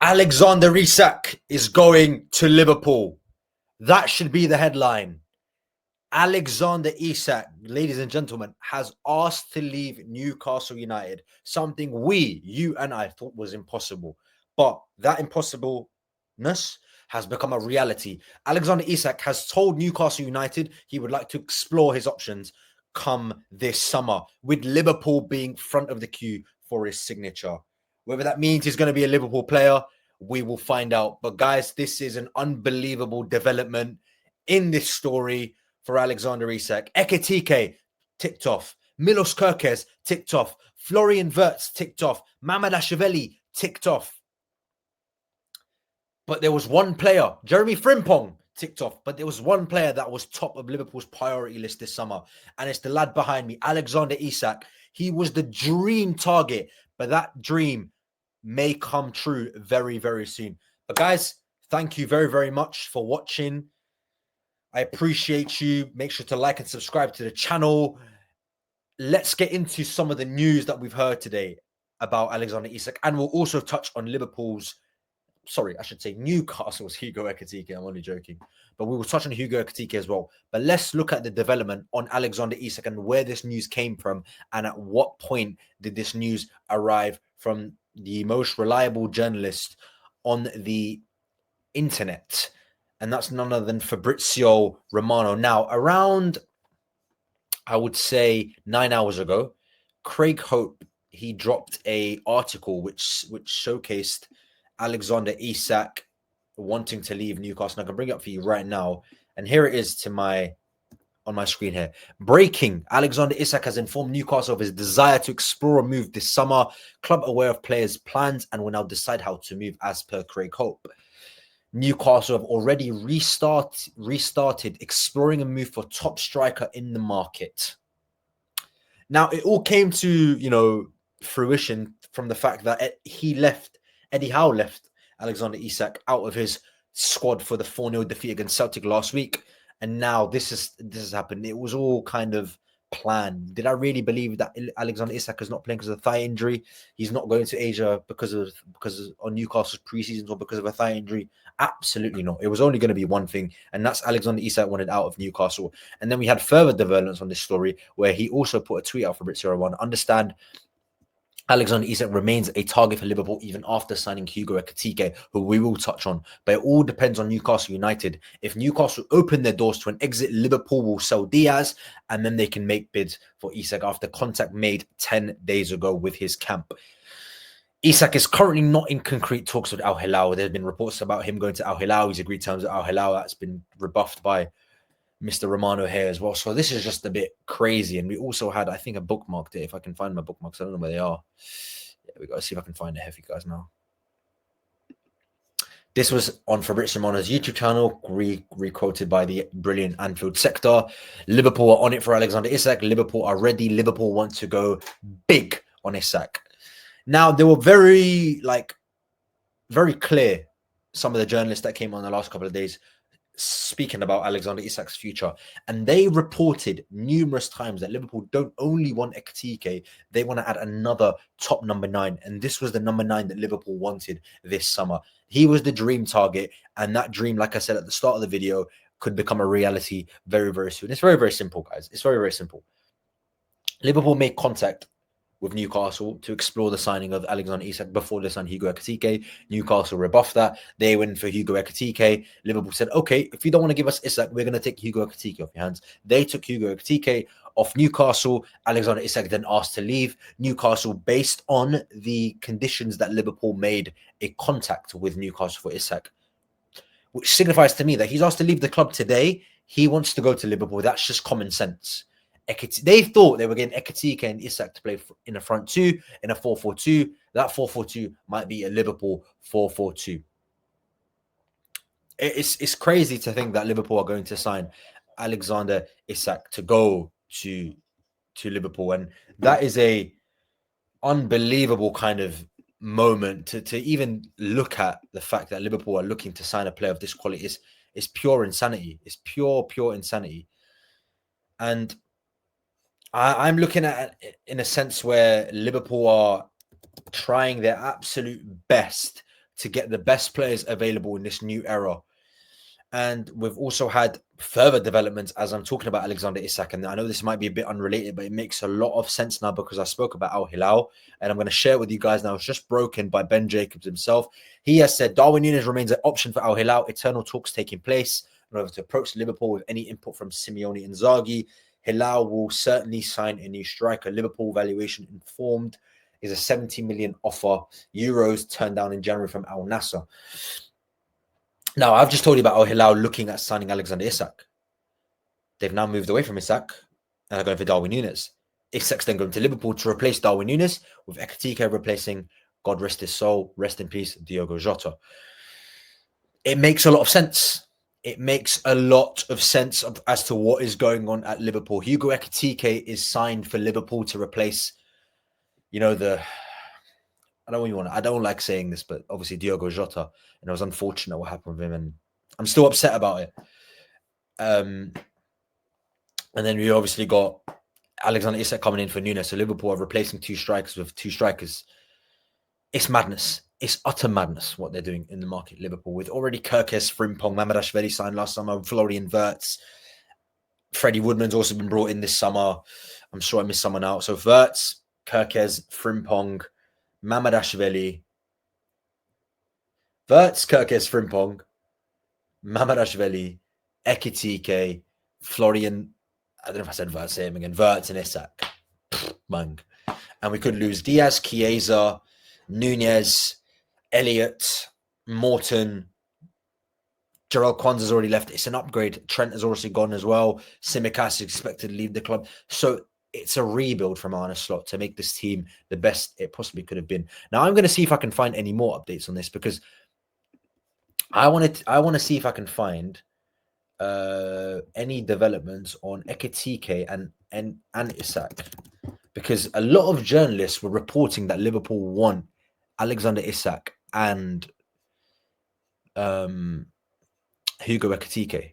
Alexander Isak is going to Liverpool. That should be the headline. Alexander Isak, ladies and gentlemen, has asked to leave Newcastle United, something you and I thought was impossible. But that impossibleness has become a reality. Alexander Isak has told Newcastle United he would like to explore his options come this summer, with Liverpool being front of the queue for his signature. Whether that means he's going to be a Liverpool player, we will find out. But guys, this is an unbelievable development in this story for Alexander Isak. Ekitike ticked off. Milos Kerkez ticked off. Florian Wirtz ticked off. Mamadashvili ticked off. But there was one player, Jeremy Frimpong, ticked off. But there was one player that was top of Liverpool's priority list this summer. And it's the lad behind me, Alexander Isak. He was the dream target. But that dream may come true very, very soon. But guys, thank you very, very much for watching. I appreciate you. Make sure to like and subscribe to the channel. Let's get into some of the news that we've heard today about Alexander Isak. And we'll also touch on Newcastle's Hugo Ekitike. I'm only joking. But we will touch on Hugo Ekitike as well. But let's look at the development on Alexander Isak and where this news came from and at what point did this news arrive from the most reliable journalist on the internet. And that's none other than Fabrizio Romano. Now, around, I would say, 9 hours ago, Craig Hope, he dropped an article which showcased Alexander Isak wanting to leave Newcastle. And I can bring it up for you right now. And here it is on my screen here. Breaking: Alexander Isak has informed Newcastle of his desire to explore a move this summer. Club aware of players' plans and will now decide how to move as per Craig Hope. Newcastle have already restarted exploring a move for top striker in the market. Now, it all came to, fruition from the fact that Eddie Howe left Alexander Isak out of his squad for the 4-0 defeat against Celtic last week. And now this has happened. It was all kind of planned. Did I really believe that Alexander Isak is not playing because of a thigh injury? He's not going to Asia because of Newcastle's preseason or because of a thigh injury? Absolutely not. It was only going to be one thing, and that's Alexander Isak wanted out of Newcastle. And then we had further developments on this story where he also put a tweet out for Fabrizio Romano. Understand, Alexander Isak remains a target for Liverpool even after signing Hugo Ekitike, who we will touch on. But it all depends on Newcastle United. If Newcastle open their doors to an exit, Liverpool will sell Diaz, and then they can make bids for Isak after contact made 10 days ago with his camp. Isak is currently not in concrete talks with Al Hilal. There have been reports about him going to Al Hilal. He's agreed terms with Al Hilal. That's been rebuffed by Mr. Romano here as well. So this is just a bit crazy. And we also had, I think, a bookmark there. If I can find my bookmarks, I don't know where they are. Yeah, we got to see if I can find it here for you guys now. This was on Fabrizio Romano's YouTube channel, re-quoted by the brilliant Anfield Sector. Liverpool are on it for Alexander Isak. Liverpool are ready. Liverpool want to go big on Isak. Now, they were very clear, some of the journalists that came on the last couple of days, speaking about Alexander Isak's future. And they reported numerous times that Liverpool don't only want Ekitike, they want to add another top number 9. And this was the number 9 that Liverpool wanted this summer. He was the dream target. And that dream, like I said at the start of the video, could become a reality very, very soon. It's very, very simple, guys. It's very, very simple. Liverpool made contact with Newcastle to explore the signing of Alexander Isak before they signed Hugo Ekitike. Newcastle rebuffed that. They went for Hugo Ekitike. Liverpool said, okay, if you don't want to give us Isak, we're going to take Hugo Ekitike off your hands. They took Hugo Ekitike off Newcastle. Alexander Isak then asked to leave Newcastle based on the conditions that Liverpool made a contact with Newcastle for Isak, which signifies to me that he's asked to leave the club today. He wants to go to Liverpool. That's just common sense. They thought they were getting Ekitike and Isak to play in a front 2, in a 4-4-2. That 4-4-2 might be a Liverpool 4-4-2. It's crazy to think that Liverpool are going to sign Alexander Isak to go to Liverpool. And that is a unbelievable kind of moment to even look at the fact that Liverpool are looking to sign a player of this quality. Is pure insanity. It's pure insanity. And I'm looking at it in a sense where Liverpool are trying their absolute best to get the best players available in this new era. And we've also had further developments as I'm talking about Alexander Isak. And I know this might be a bit unrelated, but it makes a lot of sense now because I spoke about Al Hilal. And I'm going to share it with you guys now. It's just broken by Ben Jacobs himself. He has said Darwin Núñez remains an option for Al Hilal. Eternal talks taking place in order to approach Liverpool with any input from Simeone Inzaghi. Hilal will certainly sign a new striker. Liverpool valuation informed is a 70 million offer euros turned down in January from Al Nassr. Now, I've just told you about Al Hilal looking at signing Alexander Isak. They've now moved away from Isak and are going for Darwin Núñez. Isak's then going to Liverpool to replace Darwin Núñez, with Ekitike replacing, God rest his soul, rest in peace, Diogo Jota. It makes a lot of sense. It makes a lot of sense as to what is going on at Liverpool. Hugo Ekitike is signed for Liverpool to replace, you know, I don't like saying this, but obviously Diogo Jota, and it was unfortunate what happened with him, and I'm still upset about it. And then we obviously got Alexander Isak coming in for Núñez. So Liverpool are replacing two strikers with two strikers. It's madness. It's utter madness what they're doing in the market, Liverpool, with already Kerkez, Frimpong, Mamardashvili signed last summer, Florian Wirtz. Freddie Woodman's also been brought in this summer. I'm sure I missed someone out. So Wirtz, Kerkez, Frimpong, Mamardashvili, Wirtz, Kerkez, Frimpong, Mamardashvili, Ekitike, Florian, I don't know if I said Wirtz, say him again, Wirtz and Isak. Mang. And we could lose Diaz, Chiesa, Núñez, Elliott, Morton. Jarrell Kwanzaa's already left. It's an upgrade. Trent has already gone as well. Tsimikas is expected to leave the club. So it's a rebuild from Arne Slot to make this team the best it possibly could have been. Now, I'm going to see if I can find any more updates on this because I want to see if I can find any developments on Ekitike and Isak, because a lot of journalists were reporting that Liverpool want Alexander Isak and Hugo Ekitike.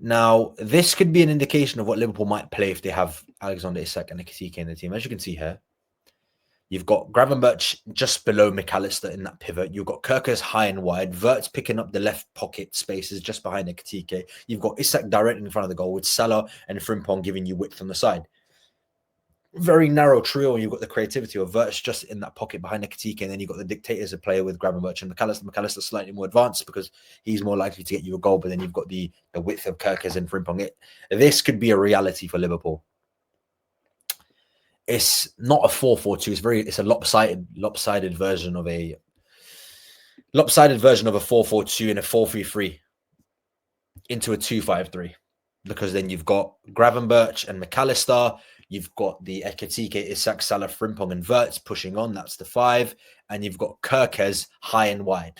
Now, this could be an indication of what Liverpool might play if they have Alexander Isak and Ekitike in the team. As you can see here, you've got Gravenberch just below McAllister in that pivot. You've got Kerkers high and wide. Wirtz picking up the left pocket spaces just behind Ekitike. You've got Isak directly in front of the goal with Salah and Frimpong giving you width on the side. Very narrow trio, and you've got the creativity of Wirtz just in that pocket behind Ekitike, and then you've got the dictators of player with Gravenberch and McAllister. McAllister slightly more advanced because he's more likely to get you a goal, but then you've got the width of Kerkers and Frimpong. This could be a reality for Liverpool. It's not a 4-4-2. It's a lopsided version of a 4-4-2 and a 4-3-3 into a 2-5-3, because then you've got Gravenberch and McAllister. You've got the Ekitike, Isak, Salah, Frimpong, and Wirtz pushing on. That's the 5. And you've got Kerkez high and wide.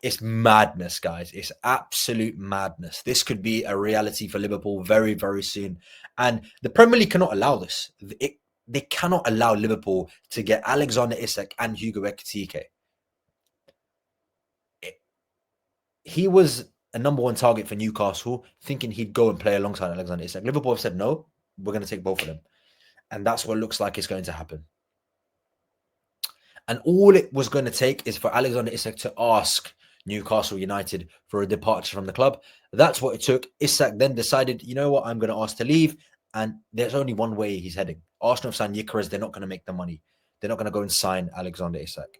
It's madness, guys. It's absolute madness. This could be a reality for Liverpool very, very soon. And the Premier League cannot allow this. They cannot allow Liverpool to get Alexander Isak and Hugo Ekitike. He was a number 1 target for Newcastle, thinking he'd go and play alongside Alexander Isak. Liverpool have said, no, we're going to take both of them. And that's what looks like is going to happen. And all it was going to take is for Alexander Isak to ask Newcastle United for a departure from the club. That's what it took. Isak then decided, you know what, I'm going to ask to leave. And there's only one way he's heading. Arsenal have signed Gyökeres. They're not going to make the money. They're not going to go and sign Alexander Isak.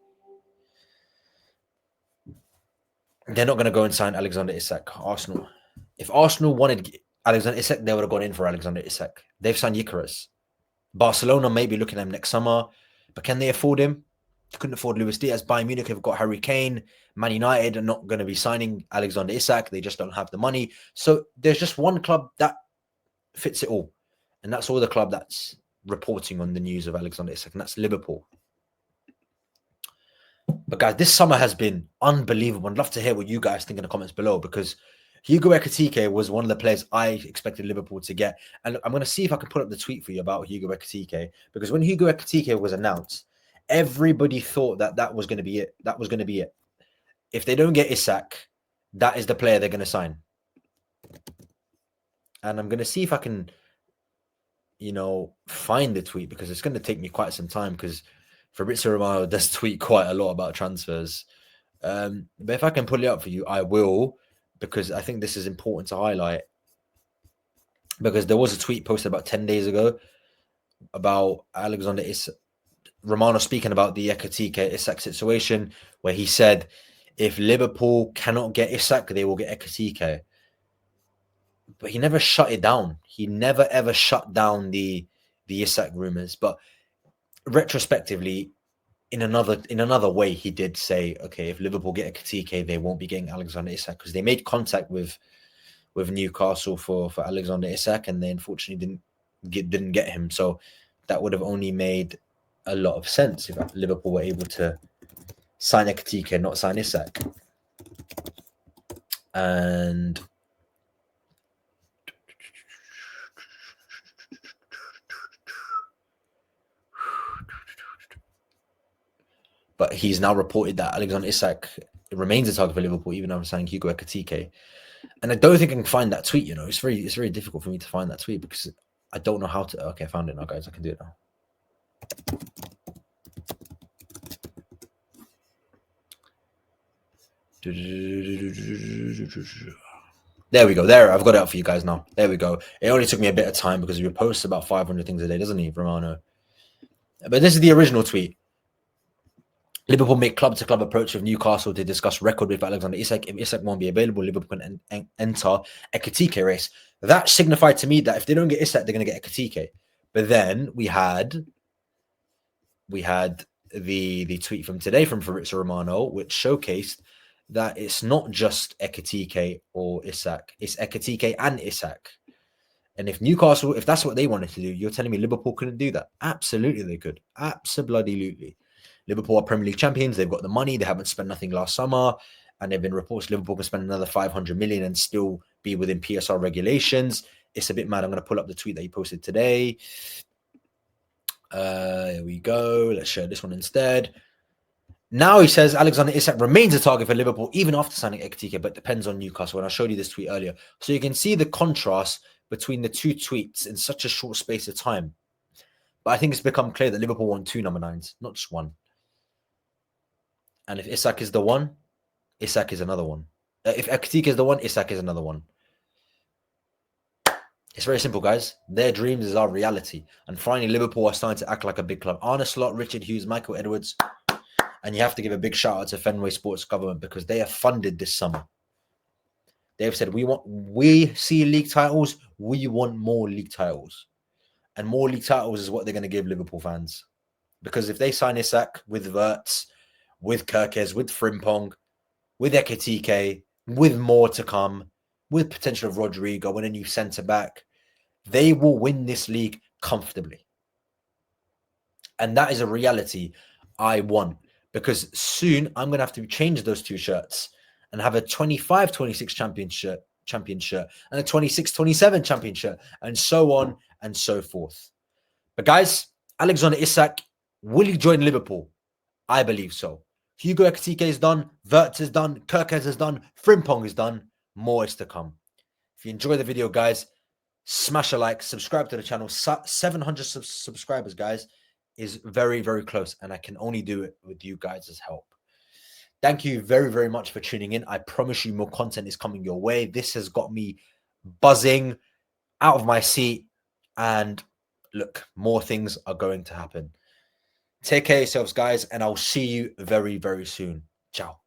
They're not going to go and sign Alexander Isak. Arsenal. If Arsenal wanted Alexander Isak, they would have gone in for Alexander Isak. They've signed Gyökeres. Barcelona may be looking at him next summer, but can they afford him? They couldn't afford Luis Diaz. Bayern Munich have got Harry Kane. Man United are not going to be signing Alexander Isak. They just don't have the money. So there's just one club that fits it all. And that's all the club that's reporting on the news of Alexander Isak, and that's Liverpool. But guys, this summer has been unbelievable. I'd love to hear what you guys think in the comments below, because Hugo Ekitike was one of the players I expected Liverpool to get. And I'm going to see if I can put up the tweet for you about Hugo Ekitike, because when Hugo Ekitike was announced, everybody thought that was going to be it. That was going to be it. If they don't get Isak, that is the player they're going to sign. And I'm going to see if I can, find the tweet, because it's going to take me quite some time, because Fabrizio Romano does tweet quite a lot about transfers. But if I can pull it up for you, I will, because I think this is important to highlight. Because there was a tweet posted about 10 days ago about Alexander Isak, Romano speaking about the Ekitike Isak situation, where he said, if Liverpool cannot get Isak, they will get Ekitike. But he never shut it down. He never ever shut down the Isak rumors. But retrospectively, in another way, he did say, okay, if Liverpool get Ekitike, they won't be getting Alexander Isak, because they made contact with Newcastle for Alexander Isak, and they unfortunately didn't get him. So that would have only made a lot of sense if Liverpool were able to sign Ekitike and not sign Isak. But he's now reported that Alexander Isak remains a target for Liverpool, even after signing Hugo Ekitike. And I don't think I can find that tweet. It's very difficult for me to find that tweet because I don't know how to. Okay, I found it now, guys. I can do it now. There we go. There, I've got it up for you guys now. There we go. It only took me a bit of time because we post about 500 things a day, doesn't he, Romano? But this is the original tweet. Liverpool make club-to-club approach with Newcastle to discuss record with Alexander Isak. If Isak won't be available, Liverpool can enter Ekitike race. That signified to me that if they don't get Isak, they're going to get Ekitike. But then we had the tweet from today from Fabrizio Romano, which showcased that it's not just Ekitike or Isak. It's Ekitike and Isak. And if Newcastle, if that's what they wanted to do, you're telling me Liverpool couldn't do that? Absolutely they could. Absolutely. Liverpool are Premier League champions. They've got the money. They haven't spent nothing last summer. And they've been reports Liverpool can spend another 500 million and still be within PSR regulations. It's a bit mad. I'm going to pull up the tweet that he posted today. Here we go. Let's share this one instead. Now he says Alexander Isak remains a target for Liverpool even after signing Ekitike, but depends on Newcastle. And I showed you this tweet earlier. So you can see the contrast between the two tweets in such a short space of time. But I think it's become clear that Liverpool want 2 number 9s, not just one. And if Isak is the one, Isak is another one. If Ekitike is the one, Isak is another one. It's very simple, guys. Their dreams is our reality. And finally, Liverpool are starting to act like a big club. Arne Slot, Richard Hughes, Michael Edwards. And you have to give a big shout out to Fenway Sports Government because they have funded this summer. They've said, we see league titles. We want more league titles. And more league titles is what they're going to give Liverpool fans. Because if they sign Isak with Wirtz, with Kerkez, with Frimpong, with Ekitike, with more to come, with potential of Rodrigo and a new centre-back, they will win this league comfortably. And that is a reality I want. Because soon I'm going to have to change those 2 shirts and have a 25-26 champion shirt and a 26-27 champion shirt and so on and so forth. But guys, Alexander Isak, will he join Liverpool? I believe so. Hugo Ekitike is done. Wirtz is done. Kerkez is done. Frimpong is done. More is to come. If you enjoy the video, guys, smash a like, subscribe to the channel. 700 subscribers, guys, is very, very close. And I can only do it with you guys' help. Thank you very, very much for tuning in. I promise you more content is coming your way. This has got me buzzing out of my seat. And look, more things are going to happen. Take care of yourselves, guys, and I'll see you very, very soon. Ciao.